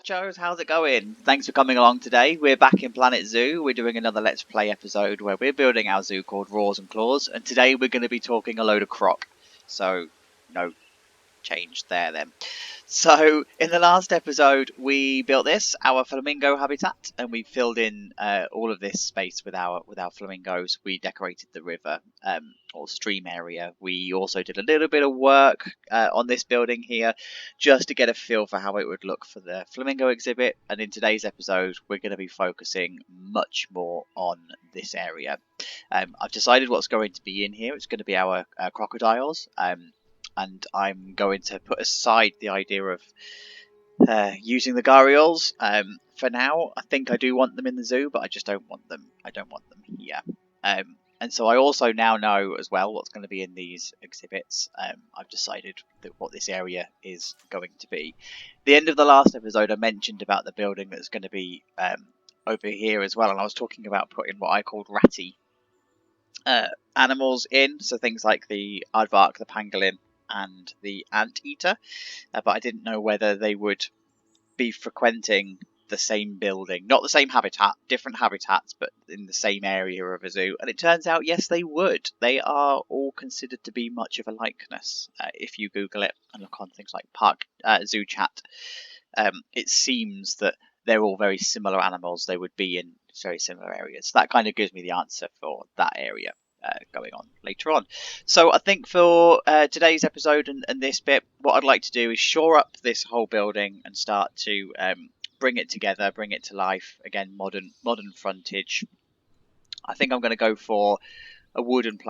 Nerdchachos, how's it going? Thanks for coming along today. We're back in Planet Zoo. We're doing another Let's Play episode where we're building our zoo called Roars and Claws, and today we're going to be talking a load of croc. So, no change there then. So, in the last episode, we built this, our flamingo habitat, and we filled in all of this space with our flamingos. We decorated the river or stream area. We also did a little bit of work on this building here, just to get a feel for how it would look for the flamingo exhibit. And in today's episode, we're going to be focusing much more on this area. I've decided what's going to be in here. It's going to be our crocodiles. And I'm going to put aside the idea of using the gharials for now. I think I do want them in the zoo, but I just don't want them. I don't want them here. And so I also now know as well what's going to be in these exhibits. I've decided that what this area is going to be. The end of the last episode, I mentioned about the building that's going to be over here as well, and I was talking about putting what I called ratty animals in, so things like the aardvark, the pangolin, and the anteater, but I didn't know whether they would be frequenting the same building, not the same habitat, different habitats, but in the same area of a zoo. And it turns out, yes, they would. They are all considered to be much of a likeness. If you Google it and look on things like Zoo Chat, it seems that they're all very similar animals. They would be in very similar areas. So that kind of gives me the answer for that area. Going on later on. So I think for today's episode and this bit, what I'd like to do is shore up this whole building and start to bring it together, bring it to life. Again, modern frontage. I think I'm going to go for a wood and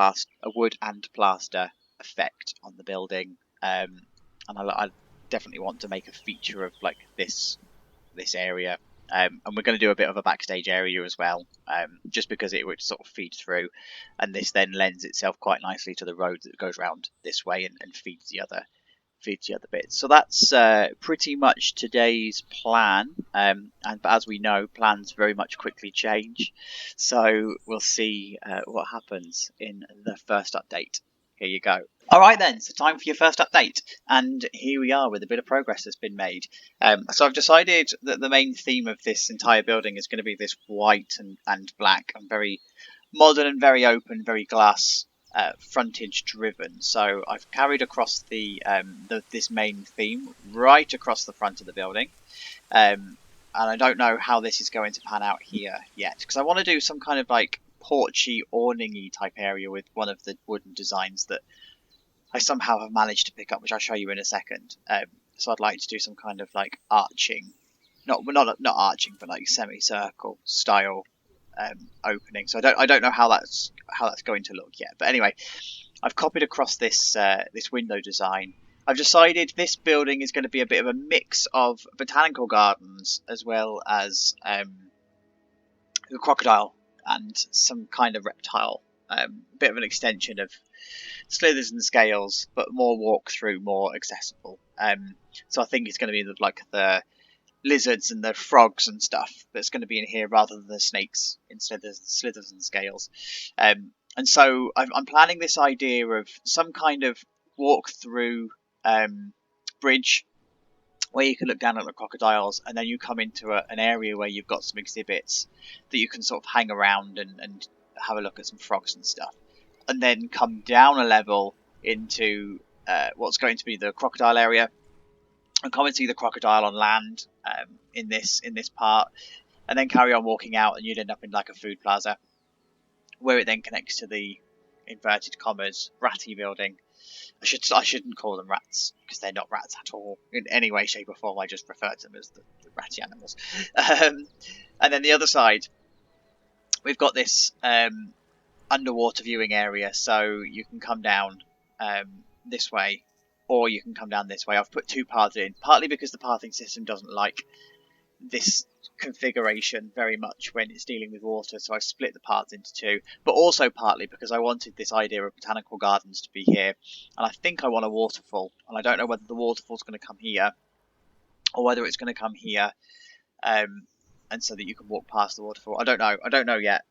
plaster effect on the building, and I definitely want to make a feature of like this area. And we're going to do a bit of a backstage area as well, just because it would sort of feed through, and this then lends itself quite nicely to the road that goes around this way and feeds the other bits. So that's pretty much today's plan. But as we know, plans very much quickly change, so we'll see what happens in the first update. Here you go. Alright then, so time for your first update, and here we are with a bit of progress that's been made. So I've decided that the main theme of this entire building is going to be this white and black, and very modern and very open, very glass frontage driven. So I've carried across this main theme right across the front of the building. And I don't know how this is going to pan out here yet, because I want to do some kind of like porchy, awning-y type area with one of the wooden designs that I somehow have managed to pick up, which I'll show you in a second. So I'd like to do some kind of like arching, not arching, but like semicircle style opening. So I don't know how that's going to look yet. But anyway, I've copied across this window design. I've decided this building is going to be a bit of a mix of botanical gardens as well as a crocodile and some kind of reptile. A bit of an extension of Slithers and Scales, but more walk-through, more accessible. So I think it's going to be like the lizards and the frogs and stuff that's going to be in here rather than the snakes in Slithers and Scales. And so I'm planning this idea of some kind of walk-through bridge where you can look down at the crocodiles, and then you come into an area where you've got some exhibits that you can sort of hang around and have a look at some frogs and stuff, and then come down a level into what's going to be the crocodile area, and come and see the crocodile on land in this part, and then carry on walking out, and you'd end up in like a food plaza where it then connects to the inverted commas ratty building. I shouldn't call them rats, because they're not rats at all in any way, shape or form. I just refer to them as the ratty animals. And then the other side, we've got this underwater viewing area, so you can come down this way, or you can come down this way. I've put two paths in, partly because the pathing system doesn't like this configuration very much when it's dealing with water, so I split the paths into two, but also partly because I wanted this idea of botanical gardens to be here, and I think I want a waterfall, and I don't know whether the waterfall's going to come here or whether it's going to come here, and so that you can walk past the waterfall. I don't know yet,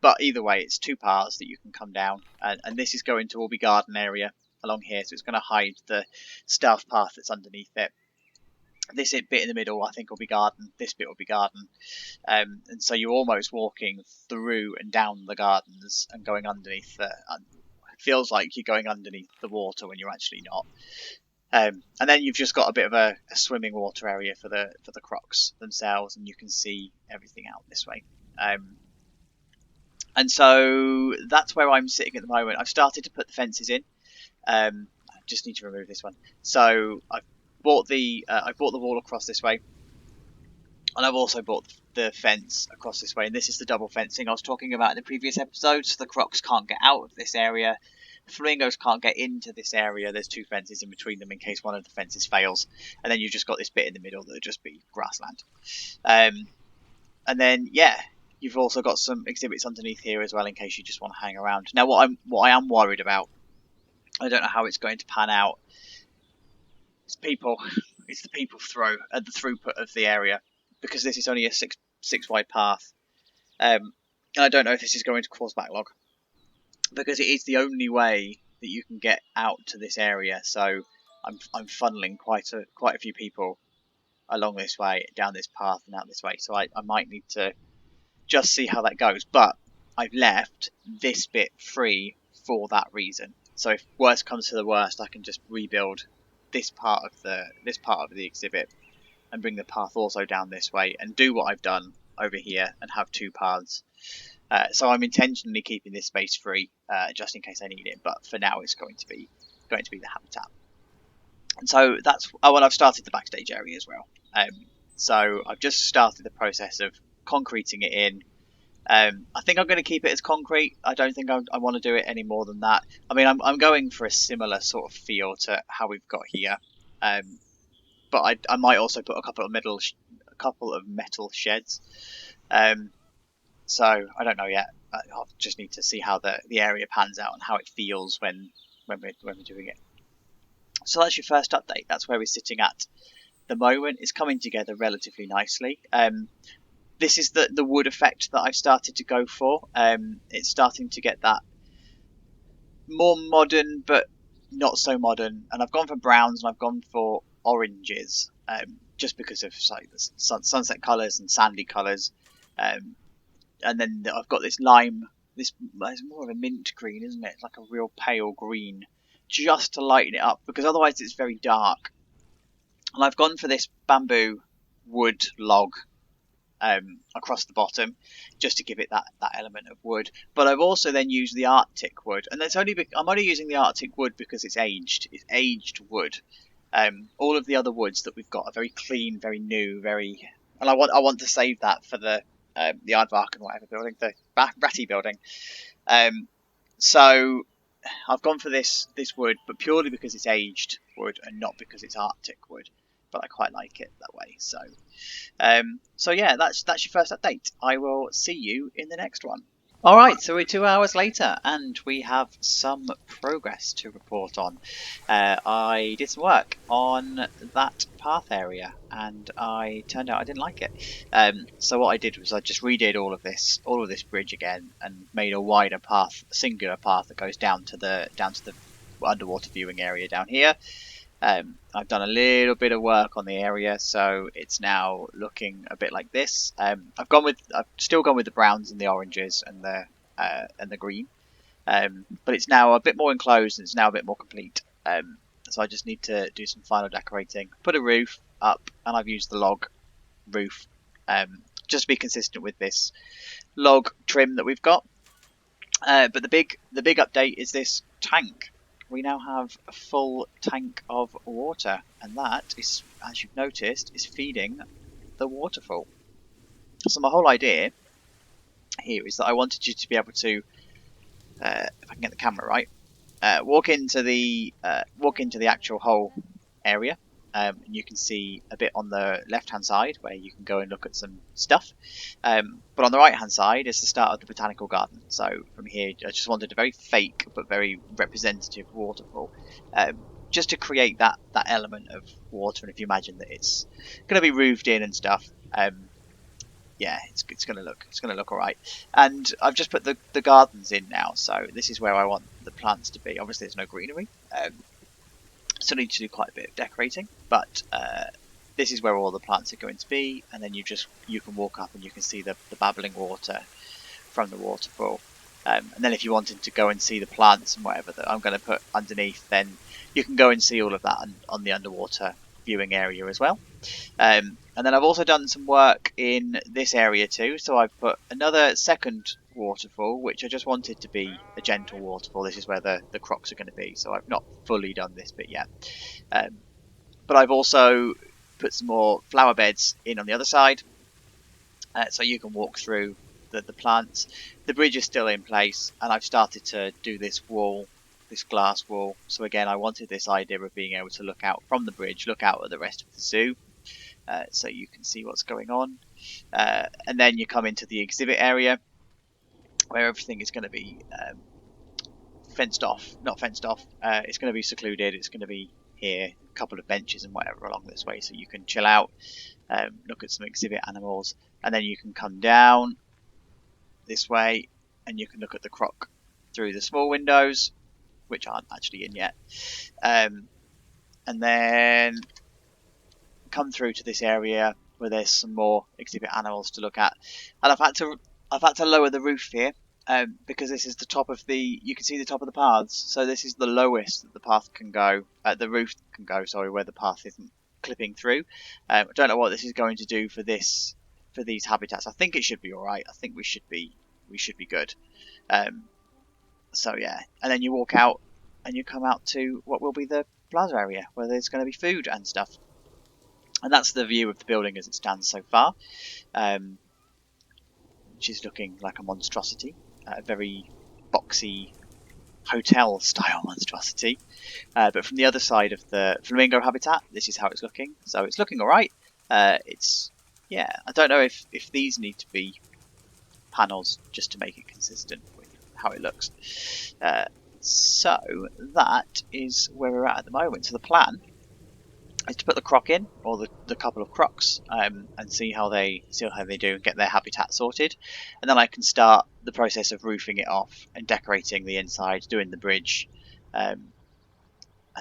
but either way, it's two paths that you can come down, and this is going to all be garden area along here, so it's going to hide the stealth path that's underneath it. This bit in the middle, I think, will be garden. This bit will be garden. And so you're almost walking through and down the gardens and going underneath the. It feels like you're going underneath the water when you're actually not. And then you've just got a bit of a swimming water area for the crocs themselves, and you can see everything out this way. And so that's where I'm sitting at the moment. I've started to put the fences in. I just need to remove this one. So I've bought the wall across this way, and I've also bought the fence across this way. And this is the double fencing I was talking about in the previous episode. So the crocs can't get out of this area. Flamingos can't get into this area. There's two fences in between them in case one of the fences fails. And then you've just got this bit in the middle that would just be grassland. And then, yeah, you've also got some exhibits underneath here as well in case you just want to hang around. Now, what I am worried about, I don't know how it's going to pan out. It's people. It's the people at the throughput of the area, because this is only a six wide path. And I don't know if this is going to cause backlog, because it is the only way that you can get out to this area. So I'm funneling quite a few people along this way, down this path and out this way. So I might need to just see how that goes. But I've left this bit free for that reason. So if worst comes to the worst, I can just rebuild this part of the exhibit and bring the path also down this way and do what I've done over here and have two paths. So I'm intentionally keeping this space free just in case I need it. But for now, it's going to be the habitat. And so that's I've started the backstage area as well. So I've just started the process of concreting it in. I think I'm going to keep it as concrete. I don't think I want to do it any more than that. I mean, I'm going for a similar sort of feel to how we've got here, but I might also put a couple of metal sheds. So I don't know yet. I'll just need to see how the area pans out and how it feels when we're doing it. So that's your first update. That's where we're sitting at the moment. It's coming together relatively nicely. This is the wood effect that I've started to go for. It's starting to get that more modern, but not so modern. And I've gone for browns and I've gone for oranges, just because of like the sunset colours and sandy colours. And then I've got this lime. It's more of a mint green, isn't it? It's like a real pale green, just to lighten it up, because otherwise it's very dark. And I've gone for this bamboo wood log across the bottom, just to give it that element of wood. But I've also then used the Arctic wood, and I'm only using the Arctic wood because it's aged. It's aged wood. All of the other woods that we've got are very clean, very new, and I want to save that for the aardvark and whatever building, the Ratty building. So I've gone for this wood, but purely because it's aged wood and not because it's Arctic wood. But I quite like it that way. So yeah, that's your first update. I will see you in the next one. Alright, so we're 2 hours later and we have some progress to report on. I did some work on that path area and I turned out I didn't like it. So what I did was I just redid all of this bridge again and made a wider path, a singular path that goes down to the underwater viewing area down here. I've done a little bit of work on the area, so it's now looking a bit like this. I've still gone with the browns and the oranges and the green, but it's now a bit more enclosed and it's now a bit more complete. So I just need to do some final decorating, put a roof up, and I've used the log roof just to be consistent with this log trim that we've got. But the big update is this tank. We now have a full tank of water, and that is, as you've noticed, is feeding the waterfall. So my whole idea here is that I wanted you to be able to, if I can get the camera right, walk into the actual whole area. And you can see a bit on the left-hand side where you can go and look at some stuff. But on the right-hand side is the start of the botanical garden. So from here, I just wanted a very fake but very representative waterfall, just to create that element of water. And if you imagine that it's going to be roofed in and stuff, yeah, it's going to look all right. And I've just put the gardens in now. So this is where I want the plants to be. Obviously, there's no greenery. Still need to do quite a bit of decorating, but this is where all the plants are going to be, and then you can walk up and you can see the babbling water from the waterfall. And then if you wanted to go and see the plants and whatever that I'm going to put underneath, then you can go and see all of that on the underwater viewing area as well. And then I've also done some work in this area too. So I've put another second waterfall, which I just wanted to be a gentle waterfall. This is where the crocs are going to be. So I've not fully done this bit yet. But I've also put some more flower beds in on the other side. So you can walk through the plants. The bridge is still in place, and I've started to do this wall, this glass wall. So again, I wanted this idea of being able to look out from the bridge, look out at the rest of the zoo, so you can see what's going on. And then you come into the exhibit area, where everything is going to be fenced off. Not fenced off. It's going to be secluded. It's going to be here, a couple of benches and whatever along this way, so you can chill out, look at some exhibit animals, and then you can come down this way and you can look at the croc through the small windows, which aren't actually in yet, and then come through to this area where there's some more exhibit animals to look at. And I've had to lower the roof here, because this is the top of you can see the top of the paths, so this is the lowest that the path can go, the roof can go, sorry, where the path isn't clipping through. I don't know what this is going to do for these habitats. I think it should be alright. I think we should be good. So yeah, and then you walk out and you come out to what will be the plaza area, where there's going to be food and stuff. And that's the view of the building as it stands so far, which is looking like a monstrosity, a very boxy hotel style monstrosity. But from the other side of the flamingo habitat, this is how it's looking. So it's looking alright. Yeah, I don't know if these need to be panels just to make it consistent with how it looks. So that is where we're at the moment. So the plan is to put the croc in, or the couple of crocs, and see how they do and get their habitat sorted, and then I can start the process of roofing it off and decorating the inside, doing the bridge, and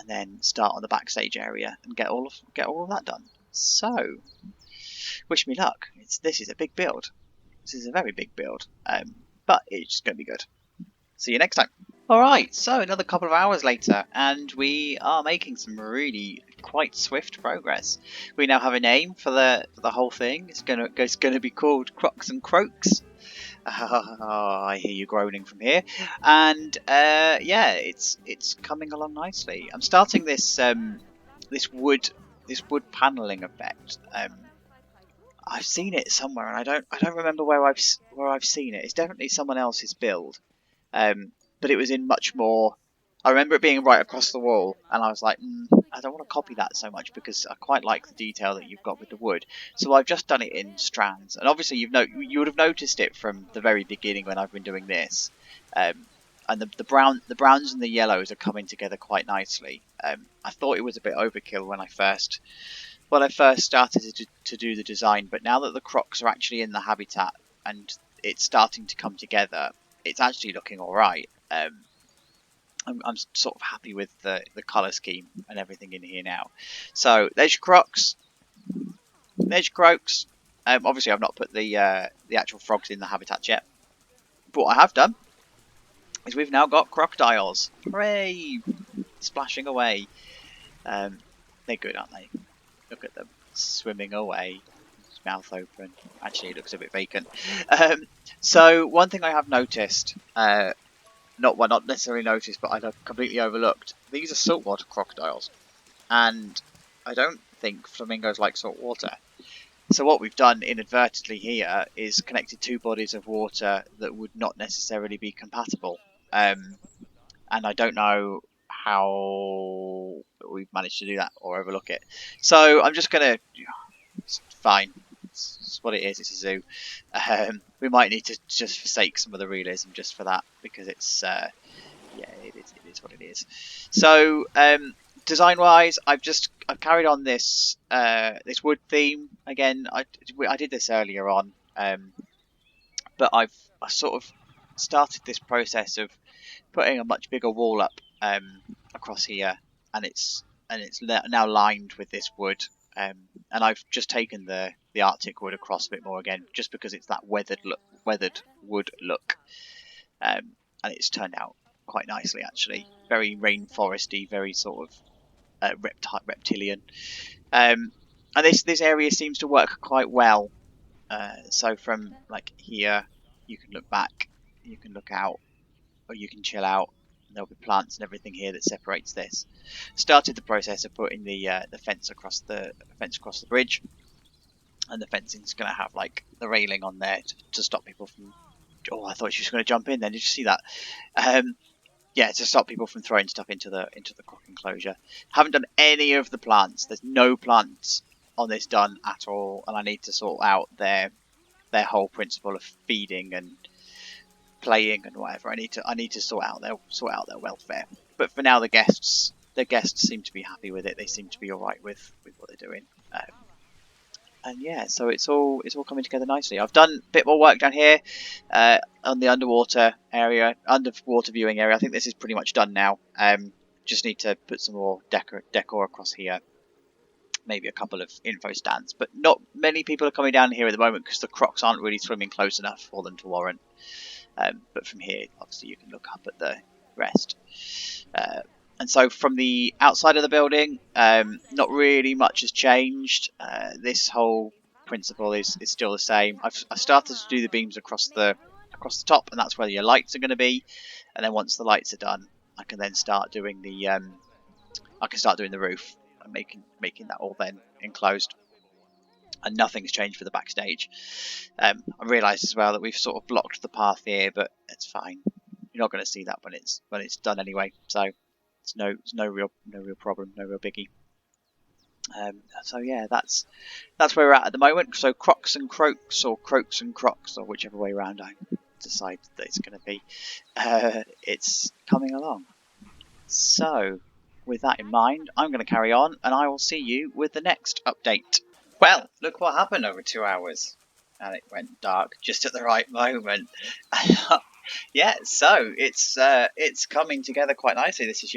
then start on the backstage area and get all of that done. So wish me luck. This is a big build. This is a very big build, but it's going to be good. See you next time. Alright, so another couple of hours later, and we are making some really quite swift progress. We now have a name for the whole thing. It's going to be called Crocs Croaks. I hear you groaning from here. And yeah, it's coming along nicely. I'm starting this this wood paneling effect. I've seen it somewhere, and I don't remember where I've seen it. It's definitely someone else's build. But it was in much more. I remember it being right across the wall, and I was like, I don't want to copy that so much because I quite like the detail that you've got with the wood. So I've just done it in strands, and obviously you would have noticed it from the very beginning when I've been doing this. And the browns and the yellows are coming together quite nicely. I thought it was a bit overkill when I first started to do the design, but now that the crocs are actually in the habitat and it's starting to come together, it's actually looking all right. I'm sort of happy with the colour scheme and everything in here now. So there's your crocs. There's your croaks. Obviously, I've not put the actual frogs in the habitat yet. But what I have done is we've now got crocodiles. Hooray! Splashing away. They're good, aren't they? Look at them swimming away. His mouth open. Actually, it looks a bit vacant. So one thing I have noticed. Not necessarily noticed, but I've completely overlooked. These are saltwater crocodiles, and I don't think flamingos like salt water. So what we've done inadvertently here is connected two bodies of water that would not necessarily be compatible, and I don't know how we've managed to do that or overlook it. So I'm just gonna. It's fine. It's what it is. It's a zoo. We might need to just forsake some of the realism just for that, because it's yeah, it is what it is. So design wise, I've carried on this this wood theme again. I did this earlier on, but I sort of started this process of putting a much bigger wall up across here, and it's now lined with this wood. And I've just taken the Arctic wood across a bit more again, just because it's that weathered wood look, and it's turned out quite nicely actually. Very rainforesty, very sort of reptilian. And this area seems to work quite well. So from like here, you can look back, you can look out, or you can chill out. There'll be plants and everything here that separates this. Started the process of putting the fence across the bridge, and the fencing's going to have like the railing on there to stop people from. Oh, I thought she was going to jump in. Then did you see that? Yeah, to stop people from throwing stuff into the croc enclosure. Haven't done any of the plants. There's no plants on this done at all, and I need to sort out their whole principle of feeding and playing and whatever. I need to sort out their welfare. But for now, the guests seem to be happy with it. They seem to be all right with what they're doing. And yeah, so it's all coming together nicely. I've done a bit more work down here on the underwater viewing area. I think this is pretty much done now. Just need to put some more decor across here. Maybe a couple of info stands, but not many people are coming down here at the moment because the crocs aren't really swimming close enough for them to warrant. But from here, obviously, you can look up at the rest. And so from the outside of the building, not really much has changed. This whole principle is still the same. I've started to do the beams across the top, and that's where your lights are going to be. And then once the lights are done, I can then start doing the roof and making that all then enclosed. And nothing's changed for the backstage. I realised as well that we've sort of blocked the path here, but it's fine. You're not going to see that when it's done anyway. So it's no real problem, no real biggie. So yeah, that's where we're at the moment. So Crocs and Croaks, or Croaks and Crocs, or whichever way around I decide that it's going to be. It's coming along. So with that in mind, I'm going to carry on, and I will see you with the next update. Well, look what happened over 2 hours. And it went dark just at the right moment. Yeah, so it's coming together quite nicely. This is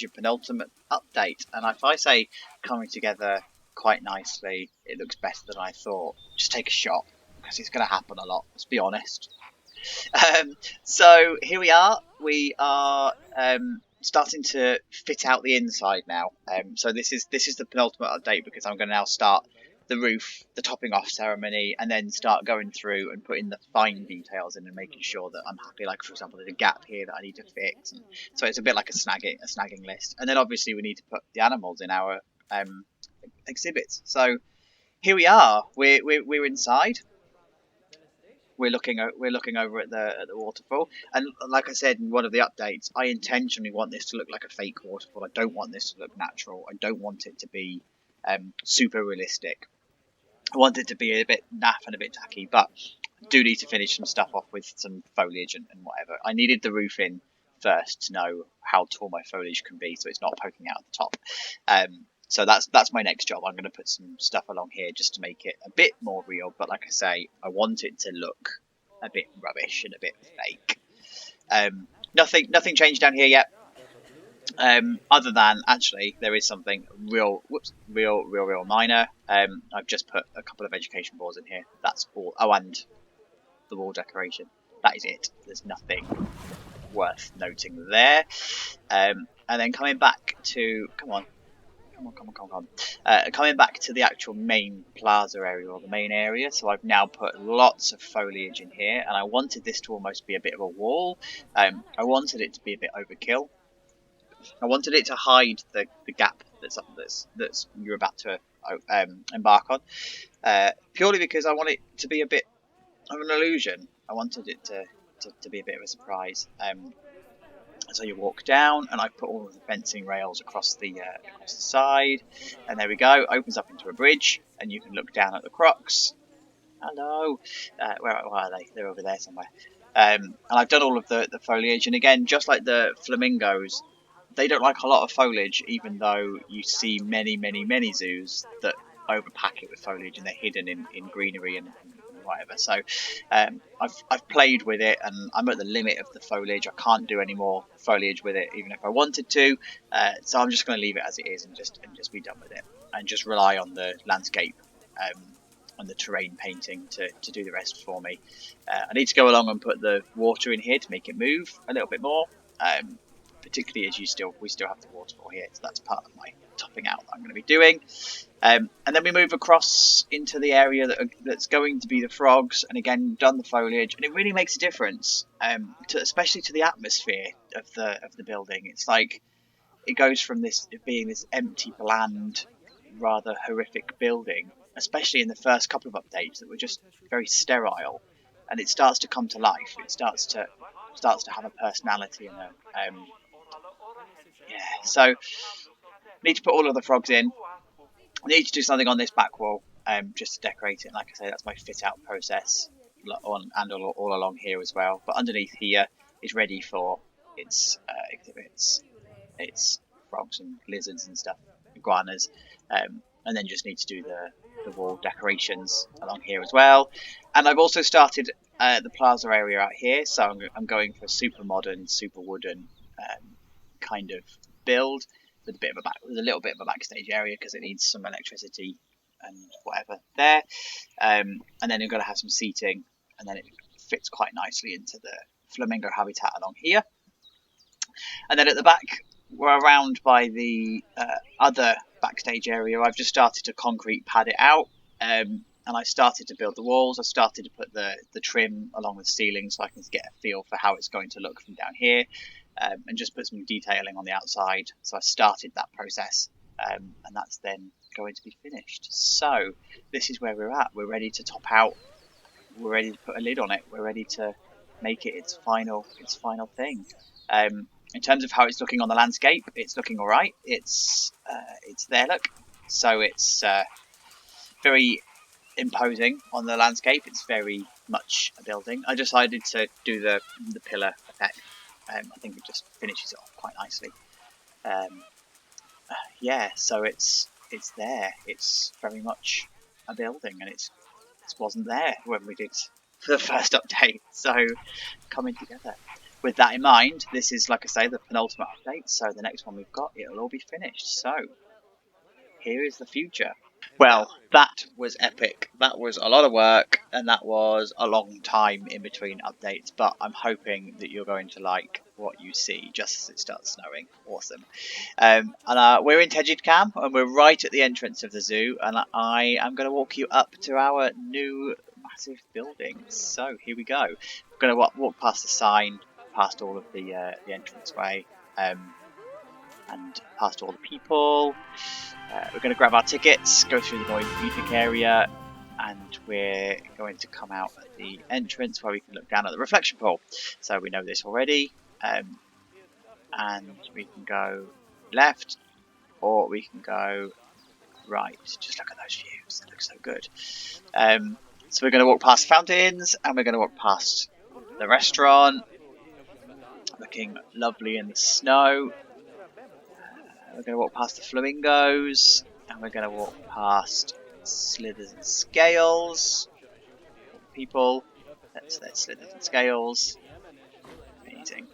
your penultimate update, and if I say coming together quite nicely, it looks better than I thought. Just take a shot, because it's going to happen a lot. Let's be honest. So here we are. We are starting to fit out the inside now. So this is the penultimate update, because I'm going to now start the roof, the topping off ceremony, and then start going through and putting the fine details in and making sure that I'm happy. Like, for example, there's a gap here that I need to fix, and so it's a bit like a snagging list. And then obviously we need to put the animals in our exhibits. So here we are. We're inside. We're looking over at the waterfall, and like I said in one of the updates, I intentionally want this to look like a fake waterfall. I don't want this to look natural. I don't want it to be super realistic. I want it to be a bit naff and a bit tacky, but I do need to finish some stuff off with some foliage and whatever. I needed the roof in first to know how tall my foliage can be, so it's not poking out the top. So that's my next job. I'm going to put some stuff along here just to make it a bit more real. But like I say, I want it to look a bit rubbish and a bit fake. Nothing changed down here yet. Other than, actually, there is something real minor. I've just put a couple of education boards in here. That's all. Oh, and the wall decoration. That is it. There's nothing worth noting there. And then coming back to, come on. Coming back to the actual main plaza area, or the main area. So I've now put lots of foliage in here, and I wanted this to almost be a bit of a wall. I wanted it to be a bit overkill. I wanted it to hide the gap that's you're about to embark on, purely because I want it to be a bit of an illusion. I wanted it to be a bit of a surprise. So you walk down, and I've put all of the fencing rails across the side, and there we go. Opens up into a bridge, and you can look down at the crocs. Hello, where are they? They're over there somewhere. And I've done all of the foliage, and again, just like the flamingos, they don't like a lot of foliage, even though you see many zoos that overpack it with foliage and they're hidden in greenery and whatever. So I've played with it, and I'm at the limit of the foliage. I can't do any more foliage with it, even if I wanted to. So I'm just going to leave it as it is and just be done with it. and just rely on the landscape and the terrain painting to do the rest for me. I need to go along and put the water in here to make it move a little bit more, particularly as we still have the waterfall here, so that's part of my topping out that I'm going to be doing. And then we move across into the area that's going to be the frogs, and again done the foliage, and it really makes a difference, especially to the atmosphere of the building. It's like it goes from this being this empty, bland, rather horrific building, especially in the first couple of updates that were just very sterile, and it starts to come to life. It starts to have a personality and So I need to put all of the frogs in. I need to do something on this back wall, just to decorate it. Like I say, that's my fit out process and all along here as well. But underneath here is ready for its exhibits. It's frogs and lizards and stuff, iguanas, and then just need to do the wall decorations along here as well. And I've also started the Plaza area out here, so I'm going for a super modern, super wooden kind of build with a little bit of a backstage area because it needs some electricity and whatever there. And then you're going to have some seating, and then it fits quite nicely into the flamingo habitat along here. And then at the back, we're around by the other backstage area. I've just started to concrete pad it out, and I started to build the walls. I started to put the trim along the ceiling so I can get a feel for how it's going to look from down here, and just put some detailing on the outside. So I started that process, and that's then going to be finished. So this is where we're at. We're ready to top out. We're ready to put a lid on it. We're ready to make it its final thing. In terms of how it's looking on the landscape, it's looking all right. It's there, look. So it's very imposing on the landscape. It's very much a building. I decided to do the pillar effect. I think it just finishes it off quite nicely. Yeah, so it's there. It's very much a building, and it wasn't there when we did the first update. So coming together. With that in mind, this is, like I say, the penultimate update, so the next one we've got, it'll all be finished. So, here is the future. Well, that was epic. That was a lot of work, and that was a long time in between updates, but I'm hoping that you're going to like what you see just as it starts snowing. Awesome. And we're in Tegid Cam, and we're right at the entrance of the zoo, and I am going to walk you up to our new massive building. So, here we go. We're going to walk past the sign, past all of the entranceway, and past all the people. We're going to grab our tickets, go through the noise music area, and we're going to come out at the entrance where we can look down at the reflection pool. So we know this already, and we can go left or we can go right. Just look at those views, they look so good. So we're going to walk past fountains, and we're going to walk past the restaurant, looking lovely in the snow. We're going to walk past the flamingos, and we're going to walk past slithers and scales. People, that's slithers and scales. Amazing.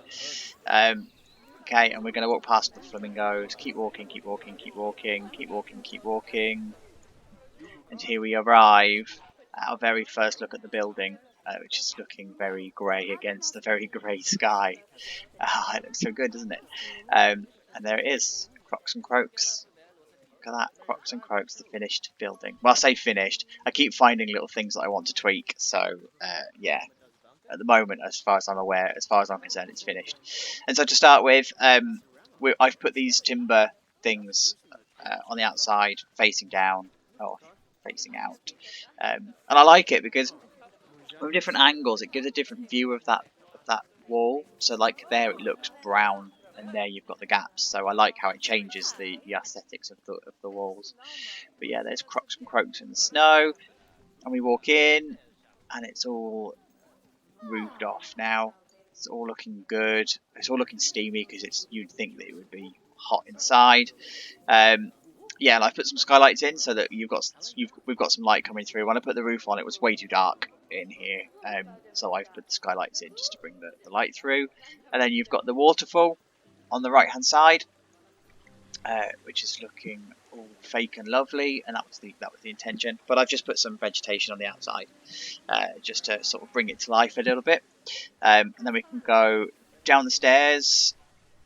Okay, and we're going to walk past the flamingos. Keep walking, keep walking, keep walking, keep walking, keep walking. And here we arrive at our very first look at the building, which is looking very grey against the very grey sky. It looks so good, doesn't it? And there it is. Crocs and Croaks. Look at that, Crocs and Croaks, the finished building. Well, I say finished. I keep finding little things that I want to tweak. So, yeah, at the moment, as far as I'm aware, as far as I'm concerned, it's finished. And so to start with, I've put these timber things on the outside, facing down or facing out. And I like it because from different angles, it gives a different view of that wall. So, like there, it looks brown, and there you've got the gaps. So I like how it changes the aesthetics of the walls. But yeah, there's Crocs and Croaks in the snow, and we walk in, and it's all roofed off now. It's all looking good. It's all looking steamy because you'd think that it would be hot inside. Yeah, and I've put some skylights in so that we've got some light coming through. When I put the roof on, it was way too dark in here, so I've put the skylights in just to bring the light through. And then you've got the waterfall on the right hand side, which is looking all fake and lovely, and that was the intention. But I've just put some vegetation on the outside, just to sort of bring it to life a little bit. And then we can go down the stairs,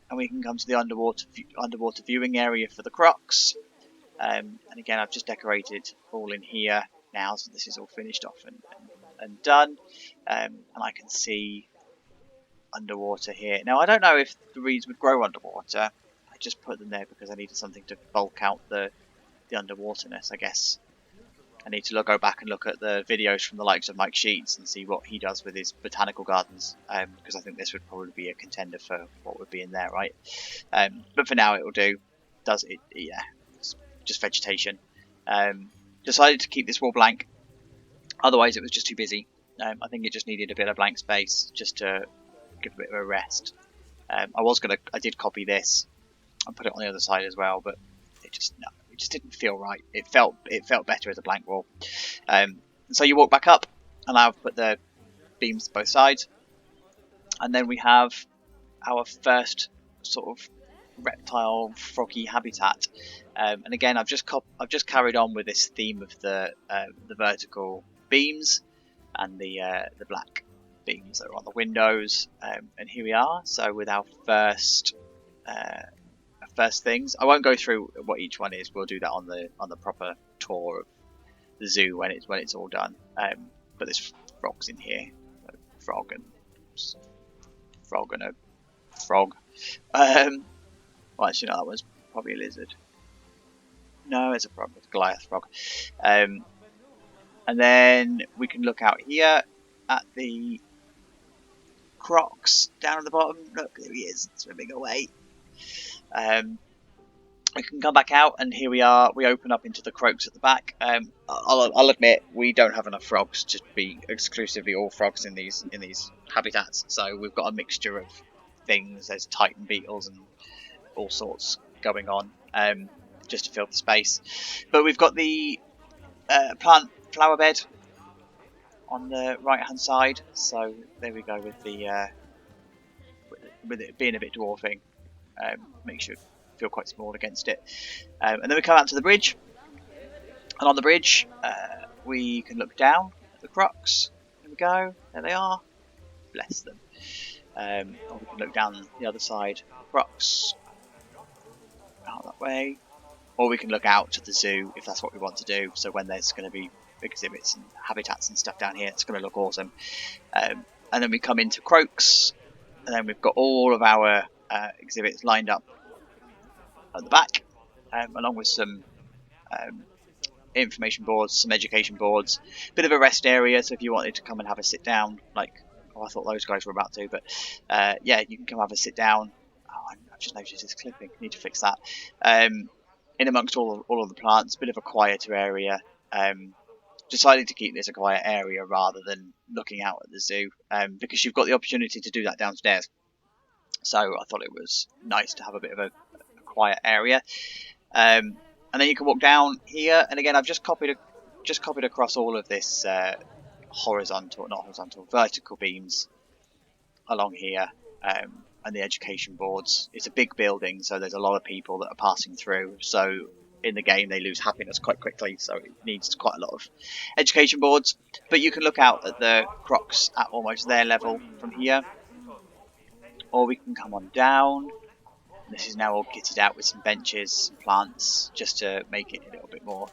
and we can come to the underwater viewing area for the Crocs. And again, I've just decorated all in here now, so this is all finished off and done. And I can see underwater here. Now, I don't know if the reeds would grow underwater. I just put them there because I needed something to bulk out the underwaterness, I guess. I need to go back and look at the videos from the likes of Mike Sheets and see what he does with his botanical gardens, because I think this would probably be a contender for what would be in there, right? But for now, it will do. Does it? Yeah, it's just vegetation. Decided to keep this wall blank. Otherwise, it was just too busy. I think it just needed a bit of blank space just to give a bit of a rest. I did copy this and put it on the other side as well, but it just didn't feel right. It felt better as a blank wall. So you walk back up, and I've put the beams both sides, and then we have our first sort of reptile froggy habitat. And again, I've just carried on with this theme of the vertical beams and the black beams that are on the windows. And here we are. So with our first things, I won't go through what each one is. We'll do that on the proper tour of the zoo when it's all done. But there's frogs in here, a frog and a frog. Well, actually, no, that was probably a lizard. No, it's a frog. It's a Goliath frog. And then we can look out here at the Crocs down at the bottom. Look, there he is, swimming away. We can come back out, and here we are. We open up into the Croaks at the back. I'll admit we don't have enough frogs to be exclusively all frogs in these habitats. So we've got a mixture of things. There's Titan beetles and all sorts going on, just to fill the space. But we've got the plant flower bed on the right hand side. So there we go with with it being a bit dwarfing. Makes you feel quite small against it. And then we come out to the bridge, and on the bridge we can look down at the Crocs. There we go, there they are, bless them. Or we can look down the other side, Crocs, out that way, or we can look out to the zoo if that's what we want to do. So when there's going to be exhibits and habitats and stuff down here, it's going to look awesome. And then we come into Croaks, and then we've got all of our exhibits lined up at the back, along with some information boards, some education boards, bit of a rest area. So if you wanted to come and have a sit down, like I thought those guys were about to, but yeah, you can come have a sit down. Oh, I've just noticed it's clipping. Need to fix that. In amongst all of the plants, bit of a quieter area. Decided to keep this a quiet area rather than looking out at the zoo, because you've got the opportunity to do that downstairs. So I thought it was nice to have a bit of a quiet area. And then you can walk down here, and again I've just copied across all of this vertical beams along here, and the education boards. It's a big building, so there's a lot of people that are passing through. So in the game they lose happiness quite quickly, so it needs quite a lot of education boards. But you can look out at the Crocs at almost their level from here, or we can come on down. This is now all kitted out with some benches and plants, just to make it a little bit more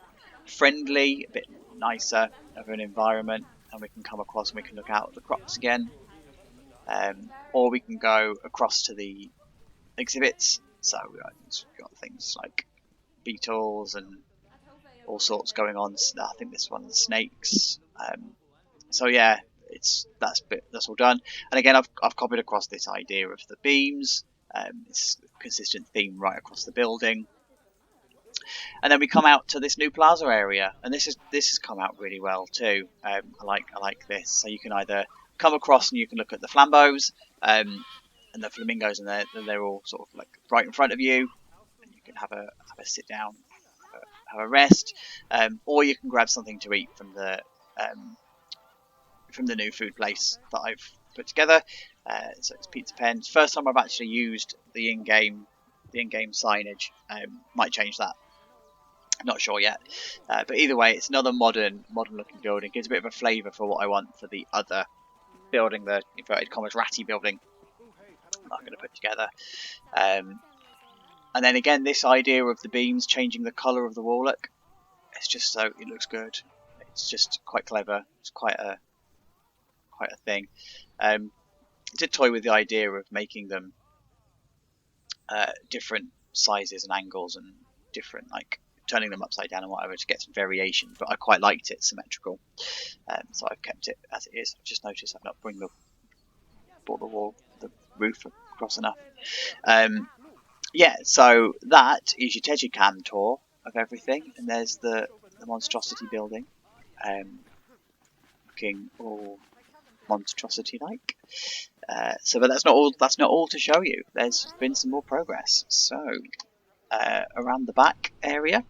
friendly, a bit nicer of an environment. And we can come across and we can look out at the Crocs again, or we can go across to the exhibits. So we've got things like beetles and all sorts going on. I think this one's snakes. So yeah, that's all done. And again, I've copied across this idea of the beams. It's a consistent theme right across the building. And then we come out to this new Plaza area, and this has come out really well too. I like this. So you can either come across and you can look at the flambeaus and the flamingos, and they're all sort of like right in front of you, and you can have a sit down, have a rest, or you can grab something to eat from the new food place that I've put together. So it's Pizza Pens. First time I've actually used the in-game the in-game signage. Might change that. I'm not sure yet. But either way, it's another modern looking building. Gives a bit of a flavour for what I want for the other building, the inverted commas ratty building I'm going to put together. And then again, this idea of the beams changing the colour of the wall look. It's just so it looks good. It's just quite clever. It's quite a thing. I did toy with the idea of making them different sizes and angles and different, like turning them upside down and whatever to get some variation. But I quite liked it symmetrical, so I've kept it as it is. I've just noticed I've not brought the roof across enough. Yeah, so that is your Tejicam tour of everything, and there's the monstrosity building, looking all monstrosity like. But that's not all. That's not all to show you. There's been some more progress. So around the back area,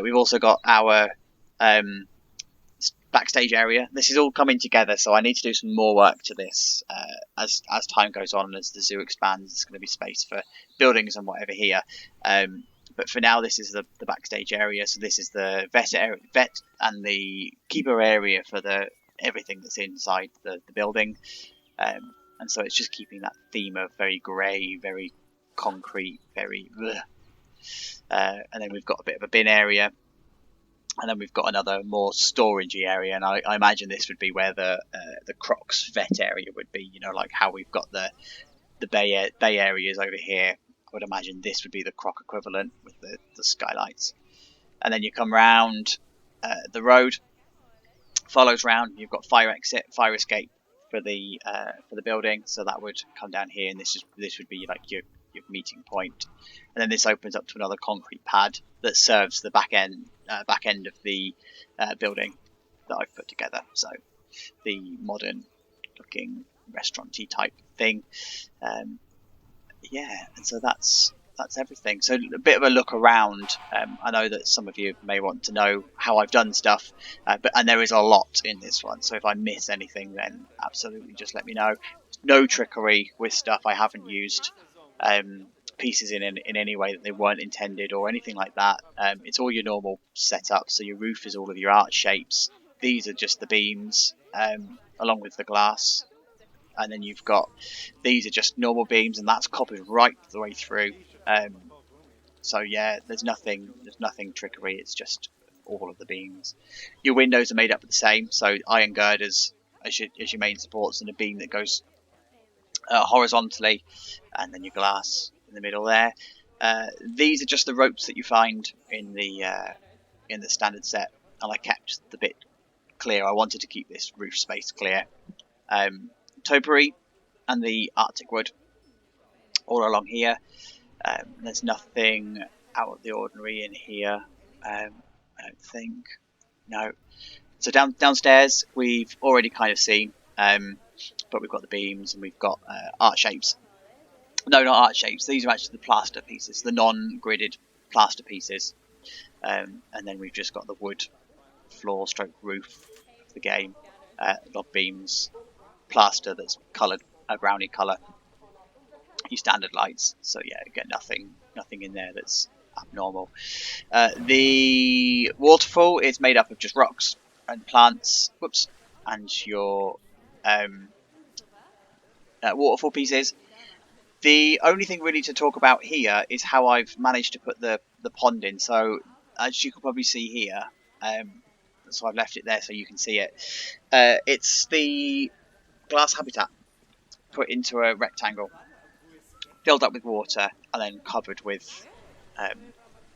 we've also got our backstage area. This is all coming together, so I need to do some more work to this as time goes on and as the zoo expands. There's going to be space for buildings and whatever here. But for now, this is the backstage area. So this is the vet and the keeper area for everything that's inside the building. And so it's just keeping that theme of very grey, very concrete, very. And then we've got a bit of a bin area. And then we've got another more storagey area, and I imagine this would be where the Crocs vet area would be. You know, like how we've got the bay areas over here. I would imagine this would be the Croc equivalent with the skylights. And then you come round the road, follows round. You've got fire exit, fire escape for the building. So that would come down here, and this would be like your meeting point. And then this opens up to another concrete pad that serves the back end of the building that I've put together. So the modern looking restaurant-y type thing. Yeah, and so that's everything. So a bit of a look around. I know that some of you may want to know how I've done stuff, and there is a lot in this one. So if I miss anything, then absolutely just let me know. No trickery with stuff I haven't used. Pieces in any way that they weren't intended or anything like that. It's all your normal setup. So your roof is all of your arch shapes. These are just the beams along with the glass, and then you've got these are just normal beams, and that's copied right the way through. So yeah, there's nothing trickery. It's just all of the beams. Your windows are made up of the same. So iron girders as your main supports, and a beam that goes horizontally, and then your glass in the middle there. These are just the ropes that you find in the standard set, and I kept the bit clear. I wanted to keep this roof space clear. Topiary and the Arctic wood all along here. There's nothing out of the ordinary in here. I don't think. No. So downstairs we've already kind of seen, but we've got the beams and we've got art shapes. No, not art shapes. These are actually the plaster pieces, the non-gridded plaster pieces. And then we've just got the wood floor stroke roof of the game. Log beams, plaster that's coloured a brownie colour. Your standard lights. So yeah, again, nothing in there that's abnormal. The waterfall is made up of just rocks and plants. Whoops. And your waterfall pieces. The only thing really to talk about here is how I've managed to put the pond in. So as you can probably see here, so I've left it there so you can see it. It's the glass habitat put into a rectangle, filled up with water, and then covered with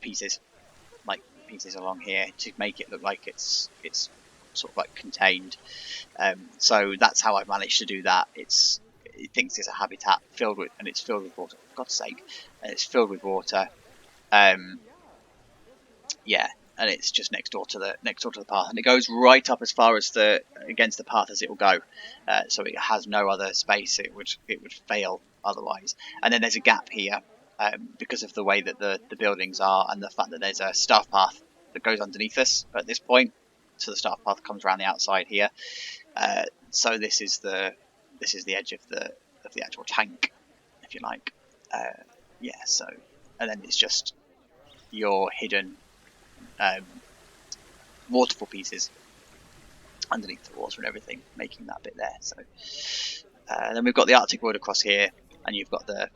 pieces along here to make it look like it's sort of like contained. So that's how I've managed to do that. It thinks it's a habitat filled with water. For God's sake, and it's filled with water. Yeah, and it's just next door to the path, and it goes right up as far as against the path as it will go. So it has no other space. It would fail otherwise. And then there's a gap here because of the way that the buildings are, and the fact that there's a staff path that goes underneath us at this point. So the staff path comes around the outside here. So this is the edge of the actual tank, if you like. Yeah, so and then it's just your hidden waterfall pieces underneath the water and everything, making that bit there. So then we've got the Arctic wood across here, and you've got the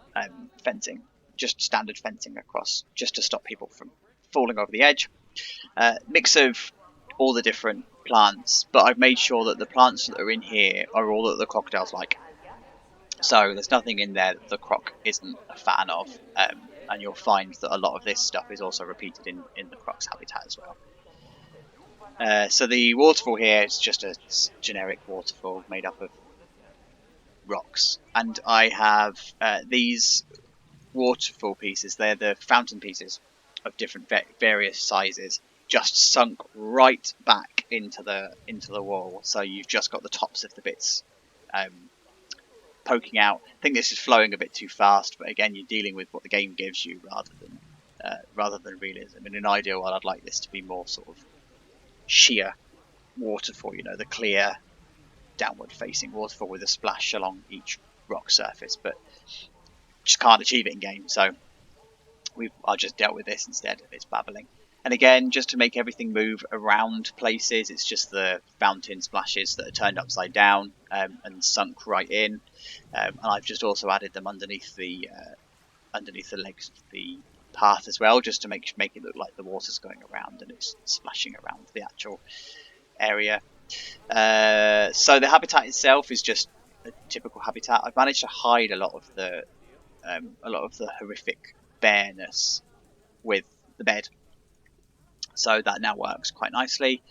fencing, just standard fencing across, just to stop people from falling over the edge. Mix of all the different plants, but I've made sure that the plants that are in here are all that the crocodiles like. So there's nothing in there that the croc isn't a fan of, and you'll find that a lot of this stuff is also repeated in the croc's habitat as well. So the waterfall here is just a generic waterfall made up of rocks, and I have these waterfall pieces. They're the fountain pieces of different various sizes, just sunk right back into the wall. So you've just got the tops of the bits poking out. I think this is flowing a bit too fast, but again, you're dealing with what the game gives you rather than realism. In an ideal world, I'd like this to be more sort of sheer waterfall, you know, the clear downward facing waterfall with a splash along each rock surface, but just can't achieve it in game, so I've just dealt with this instead. It's babbling. And again, just to make everything move around places, it's just the fountain splashes that are turned upside down and sunk right in, and I've just also added them underneath the legs of the path as well, just to make it look like the water's going around and it's splashing around the actual area. So the habitat itself is just a typical habitat. I've managed to hide a lot of the horrific bareness with the bed, so that now works quite nicely.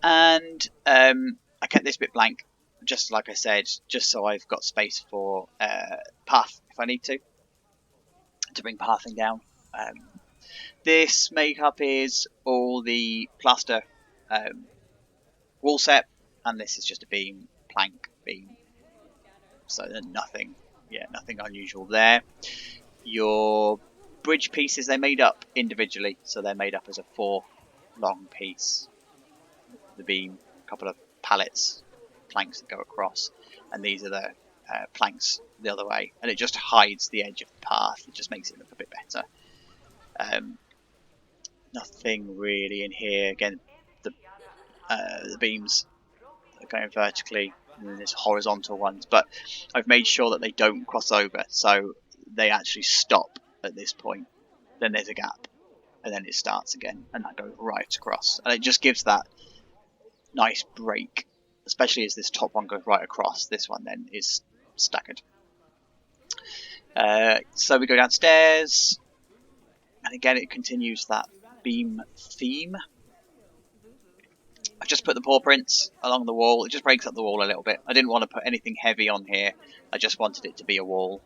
And I kept this bit blank, just like I said, just so I've got space for path if I need to bring pathing down. This makeup is all the plaster wall set, and this is just a beam, plank, beam. So nothing unusual there. Your bridge pieces, they're made up individually, so they're made up as a 4 long piece. The beam, a couple of pallets, planks that go across, and these are the planks the other way, and it just hides the edge of the path. It just makes it look a bit better. Nothing really in here. Again, the beams are going vertically, and then there's horizontal ones, but I've made sure that they don't cross over, so they actually stop at this point. Then there's a gap, and then it starts again, and that goes right across, and it just gives that nice break, especially as this top one goes right across. This one then is staggered. So we go downstairs, and again it continues that beam theme. I've just put the paw prints along the wall. It just breaks up the wall a little bit. I didn't want to put anything heavy on here. I just wanted it to be a wall,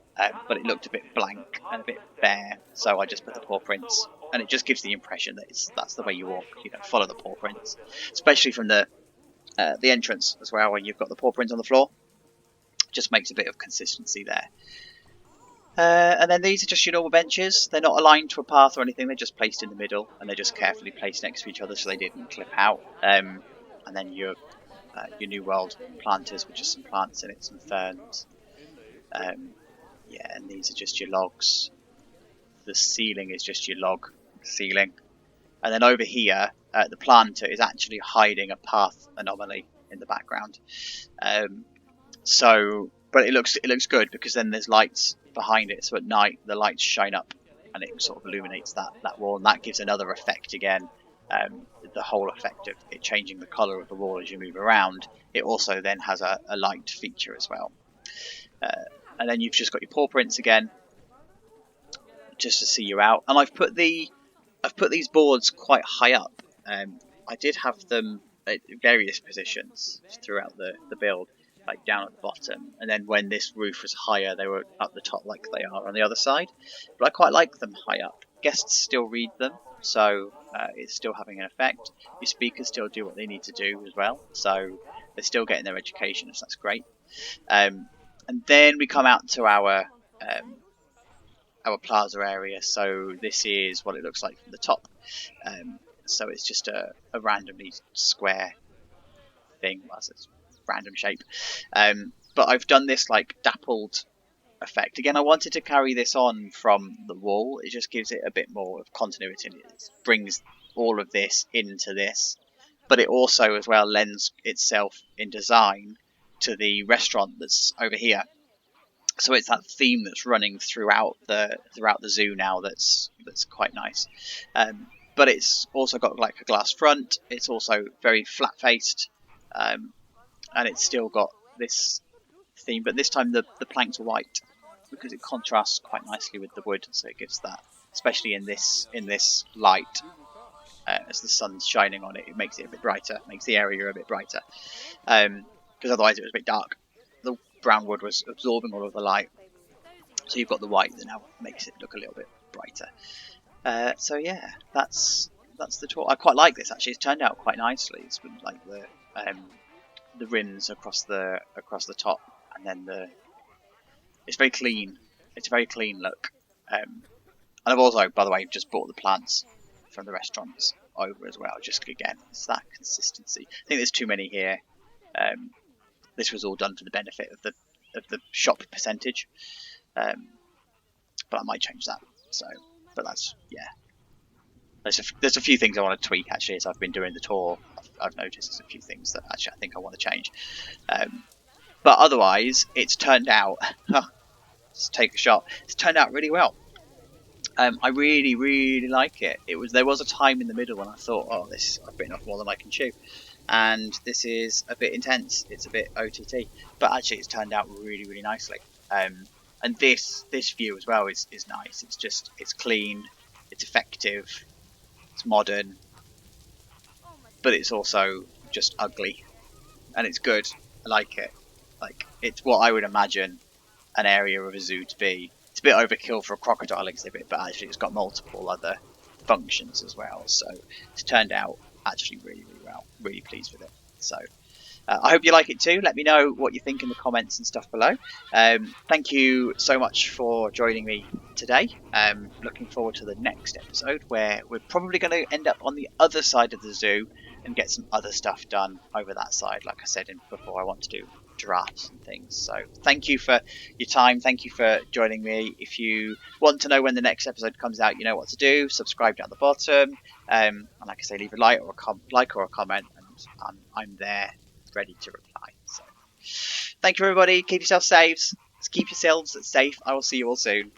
but it looked a bit blank and a bit bare, so I just put the paw prints, and it just gives the impression that that's the way you walk. You know, follow the paw prints, especially from the entrance as well, when you've got the paw prints on the floor. Just makes a bit of consistency there. And then these are just your normal benches. They're not aligned to a path or anything. They're just placed in the middle, and they're just carefully placed next to each other so they didn't clip out. And then your New World planters, which are some plants in it, some ferns. Yeah, and these are just your logs. The ceiling is just your log ceiling. And then over here, the planter is actually hiding a path anomaly in the background. But it looks good, because then there's lights behind it, so at night the lights shine up and it sort of illuminates that wall, and that gives another effect again. The whole effect of it changing the colour of the wall as you move around. It also then has a light feature as well. And then you've just got your paw prints again, just to see you out. And I've put these boards quite high up. I did have them at various positions throughout the build, like down at the bottom, and then when this roof was higher they were up the top like they are on the other side, but I quite like them high up. Guests still read them, so it's still having an effect. Your speakers still do what they need to do as well, so they're still getting their education, so that's great. And then we come out to our plaza area. So this is what it looks like from the top. So it's just a randomly square thing. Well, it's random shape, but I've done this like dappled effect. Again, I wanted to carry this on from the wall. It just gives it a bit more of continuity. It brings all of this into this, but it also as well lends itself in design to the restaurant that's over here. So it's that theme that's running throughout the zoo now. That's quite nice. But it's also got like a glass front. It's also very flat faced, and it's still got this theme. But this time the planks are white because it contrasts quite nicely with the wood. So it gives that, especially in this light, as the sun's shining on it, it makes it a bit brighter. Makes the area a bit brighter. Because otherwise it was a bit dark. The brown wood was absorbing all of the light. So you've got the white that now makes it look a little bit brighter. So yeah, that's the tour. I quite like this actually. It's turned out quite nicely. It's been like the rims across the top, and then it's very clean. It's a very clean look. And I've also, by the way, just bought the plants from the restaurants over as well. Just again, it's that consistency. I think there's too many here. This was all done for the benefit of the shop percentage. But I might change that. So, but that's, yeah. There's a few things I want to tweak actually as I've been doing the tour. I've noticed there's a few things that actually I think I want to change. But otherwise, it's turned out. Let's take a shot. It's turned out really well. I really like it. There was a time in the middle when I thought, oh, I've bitten off more than I can chew, and this is a bit intense. It's a bit OTT, but actually it's turned out really nicely. And this view as well is nice. It's clean, it's effective, it's modern, but it's also just ugly, and it's good. I like it. Like, it's what I would imagine an area of a zoo to be. It's a bit overkill for a crocodile exhibit, but actually it's got multiple other functions as well. So it's turned out actually really well. Really pleased with it. So I hope you like it too. Let me know what you think in the comments and stuff below. Thank you so much for joining me today. Looking forward to the next episode, where we're probably going to end up on the other side of the zoo and get some other stuff done over that side. Like I said before, I want to do giraffes and things. So thank you for your time. Thank you for joining me. If you want to know when the next episode comes out, you know what to do. Subscribe down the bottom. And like I say, leave a like or a comment, and I'm there ready to reply. So thank you everybody. Keep yourself safe. Keep yourselves safe. I will see you all soon.